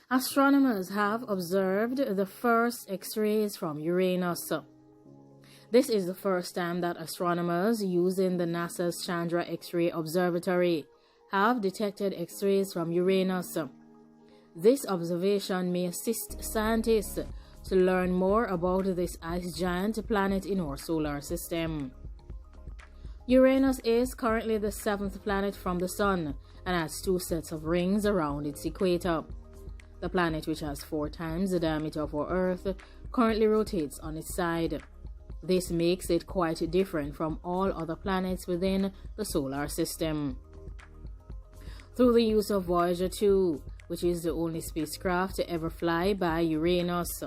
Astronomers have observed the first X-rays from Uranus. This is the first time that astronomers using the NASA's Chandra X-ray Observatory have detected X-rays from Uranus. This observation may assist scientists to learn more about this ice giant planet in our solar system. Uranus is currently the seventh planet from the Sun and has two sets of rings around its equator. The planet, which has 4 times the diameter of our Earth, currently rotates on its side. This makes it quite different from all other planets within the solar system. Through the use of Voyager 2, which is the only spacecraft to ever fly by Uranus,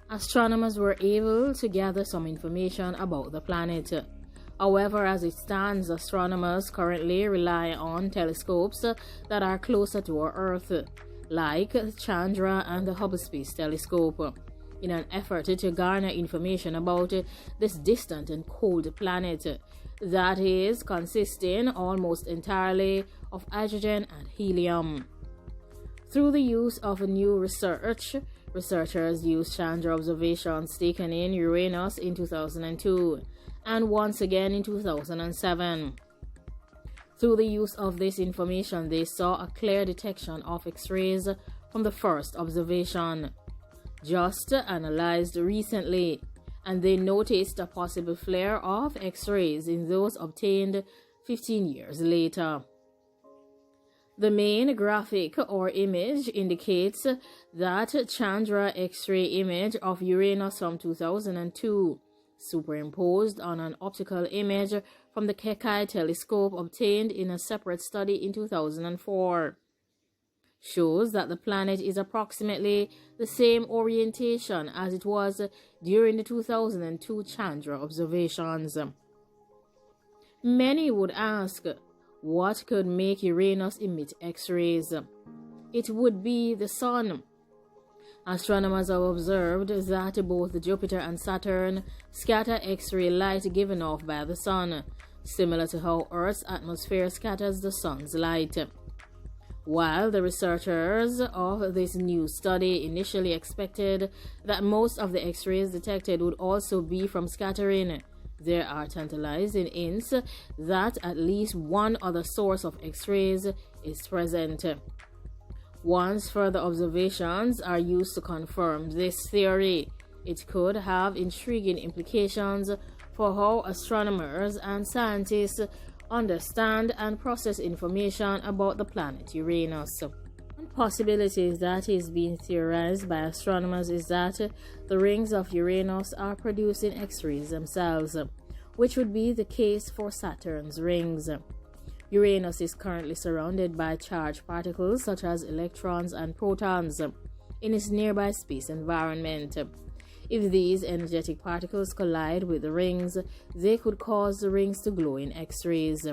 astronomers were able to gather some information about the planet. However, as it stands, astronomers currently rely on telescopes that are closer to our Earth, like Chandra and the Hubble Space Telescope, in an effort to garner information about this distant and cold planet that is consisting almost entirely of hydrogen and helium. Through the use of new research, researchers used Chandra observations taken in Uranus in 2002 and once again in 2007. Through the use of this information, they saw a clear detection of X-rays from the first observation, just analyzed recently, and they noticed a possible flare of X-rays in those obtained 15 years later. The main graphic or image indicates that Chandra X-ray image of Uranus from 2002, superimposed on an optical image from the Keck telescope obtained in a separate study in 2004, shows that the planet is approximately the same orientation as it was during the 2002 Chandra observations. Many would ask, what could make Uranus emit X-rays? It would be the Sun. Astronomers have observed that both Jupiter and Saturn scatter X-ray light given off by the Sun, similar to how Earth's atmosphere scatters the Sun's light. While the researchers of this new study initially expected that most of the X-rays detected would also be from scattering, there are tantalizing hints that at least one other source of X-rays is present. Once further observations are used to confirm this theory, it could have intriguing implications for how astronomers and scientists understand and process information about the planet Uranus. One possibility that is being theorized by astronomers is that the rings of Uranus are producing X-rays themselves, which would be the case for Saturn's rings. Uranus is currently surrounded by charged particles such as electrons and protons in its nearby space environment. If these energetic particles collide with the rings, they could cause the rings to glow in X-rays.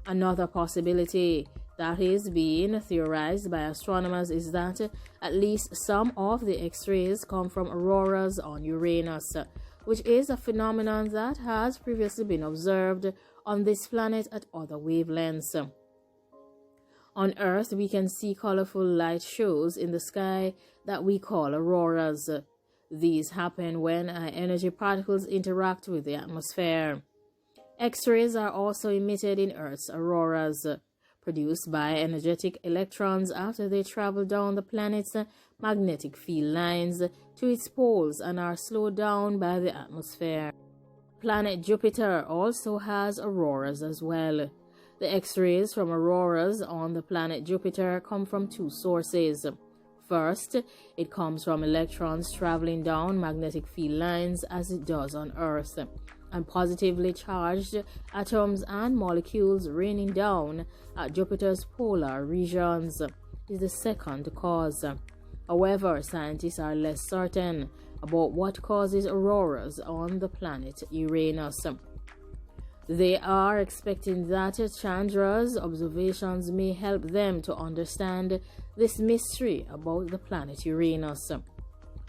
Another possibility that is being theorized by astronomers is that at least some of the X-rays come from auroras on Uranus, which is a phenomenon that has previously been observed on this planet at other wavelengths. On Earth, we can see colorful light shows in the sky that we call auroras. These happen when high-energy particles interact with the atmosphere. X-rays are also emitted in Earth's auroras, produced by energetic electrons after they travel down the planet's magnetic field lines to its poles and are slowed down by the atmosphere. Planet Jupiter also has auroras as well. The X-rays from auroras on the planet Jupiter come from two sources. First, it comes from electrons traveling down magnetic field lines as it does on Earth, and positively charged atoms and molecules raining down at Jupiter's polar regions is the second cause. However, scientists are less certain about what causes auroras on the planet Uranus. They are expecting that Chandra's observations may help them to understand this mystery about the planet Uranus.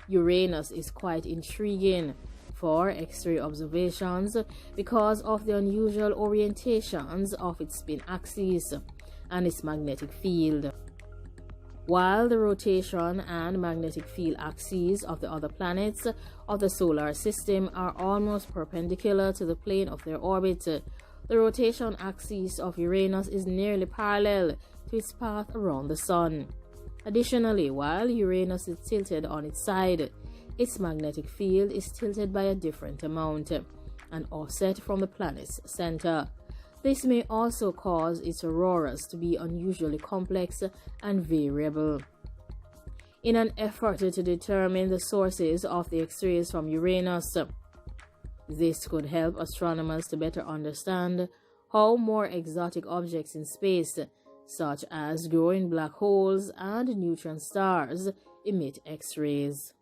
Uranus is quite intriguing for X-ray observations because of the unusual orientations of its spin axis and its magnetic field. while the rotation and magnetic field axes of the other planets of the solar system are almost perpendicular to the plane of their orbit. The rotation axis of Uranus is nearly parallel to its path around the Sun. Additionally, while Uranus is tilted on its side, its magnetic field is tilted by a different amount, an offset from the planet's center. This may also cause its auroras to be unusually complex and variable. In an effort to determine the sources of the X-rays from Uranus, this could help astronomers to better understand how more exotic objects in space, such as glowing black holes and neutron stars, emit X-rays.